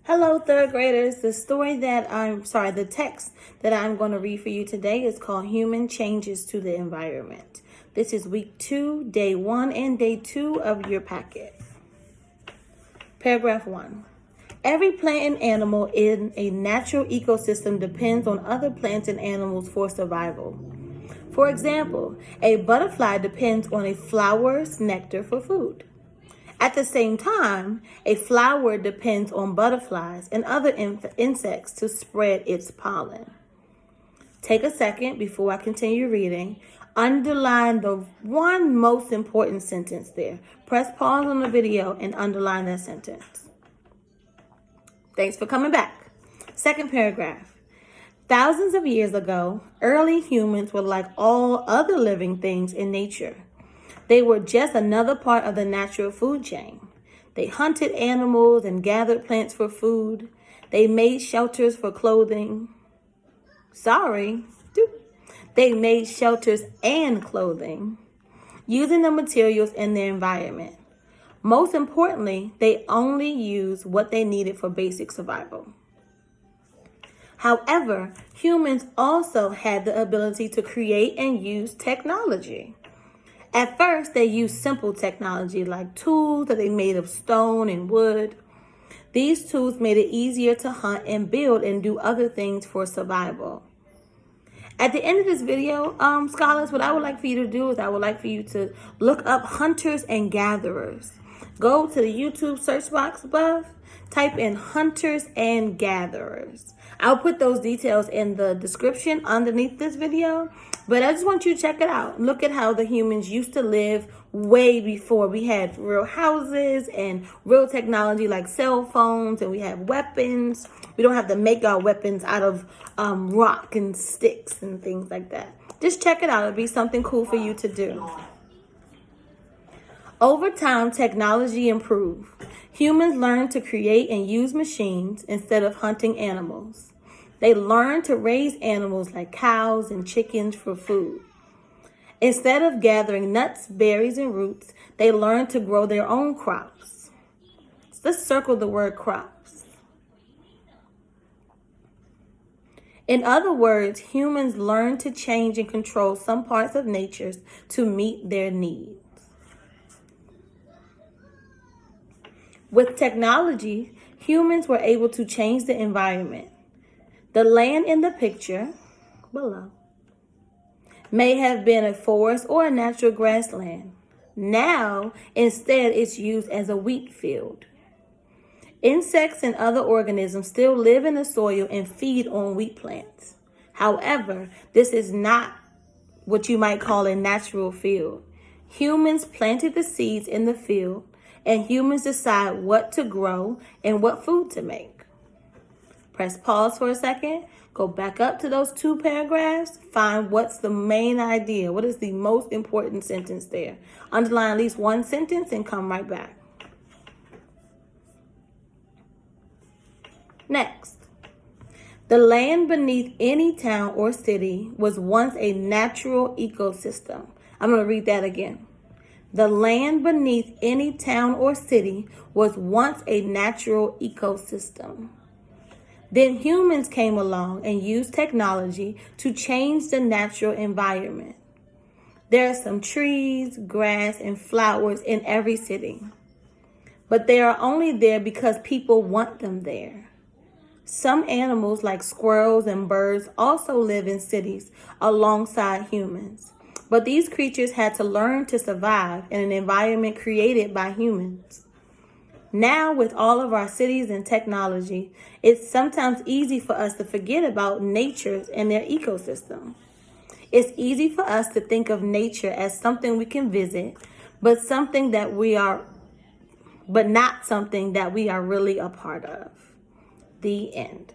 Hello, third graders. The text that I'm going to read for you today is called Human Changes to the Environment. This is week 2, day 1, and day 2 of your packet. Paragraph 1. Every plant and animal in a natural ecosystem depends on other plants and animals for survival. For example, a butterfly depends on a flower's nectar for food. At the same time, a flower depends on butterflies and other insects to spread its pollen. Take a second before I continue reading. Underline the one most important sentence there. Press pause on the video and underline that sentence. Thanks for coming back. Second paragraph. Thousands of years ago, early humans were like all other living things in nature. They were just another part of the natural food chain. They hunted animals and gathered plants for food. They made shelters for clothing. They made shelters and clothing using the materials in their environment. Most importantly, they only used what they needed for basic survival. However, humans also had the ability to create and use technology. At first, they used simple technology like tools that they made of stone and wood. These tools made it easier to hunt and build and do other things for survival. At the end of this video, scholars, what I would like for you to do is I would like for you to look up hunters and gatherers. Go to the YouTube search box above, type in hunters and gatherers. I'll put those details in the description underneath this video, but I just want you to check it out. Look at how the humans used to live way before we had real houses and real technology like cell phones, and we have weapons. We don't have to make our weapons out of rock and sticks and things like that. Just check it out. It'll be something cool for you to do. Over time, technology improved. Humans learned to create and use machines instead of hunting animals. They learned to raise animals like cows and chickens for food. Instead of gathering nuts, berries, and roots, they learned to grow their own crops. So let's circle the word crops. In other words, humans learned to change and control some parts of nature to meet their needs. With technology, humans were able to change the environment. The land in the picture below may have been a forest or a natural grassland. Now, instead, it's used as a wheat field. Insects and other organisms still live in the soil and feed on wheat plants. However, this is not what you might call a natural field. Humans planted the seeds in the field, and humans decide what to grow and what food to make. Press pause for a second. Go back up to those 2 paragraphs. Find what's the main idea. What is the most important sentence there? Underline at least one sentence and come right back. Next. The land beneath any town or city was once a natural ecosystem. I'm going to read that again. The land beneath any town or city was once a natural ecosystem. Then humans came along and used technology to change the natural environment. There are some trees, grass, and flowers in every city, but they are only there because people want them there. Some animals like squirrels and birds also live in cities alongside humans. But these creatures had to learn to survive in an environment created by humans. Now, with all of our cities and technology, it's sometimes easy for us to forget about nature and their ecosystem. It's easy for us to think of nature as something we can visit, but not something that we are really a part of. The end.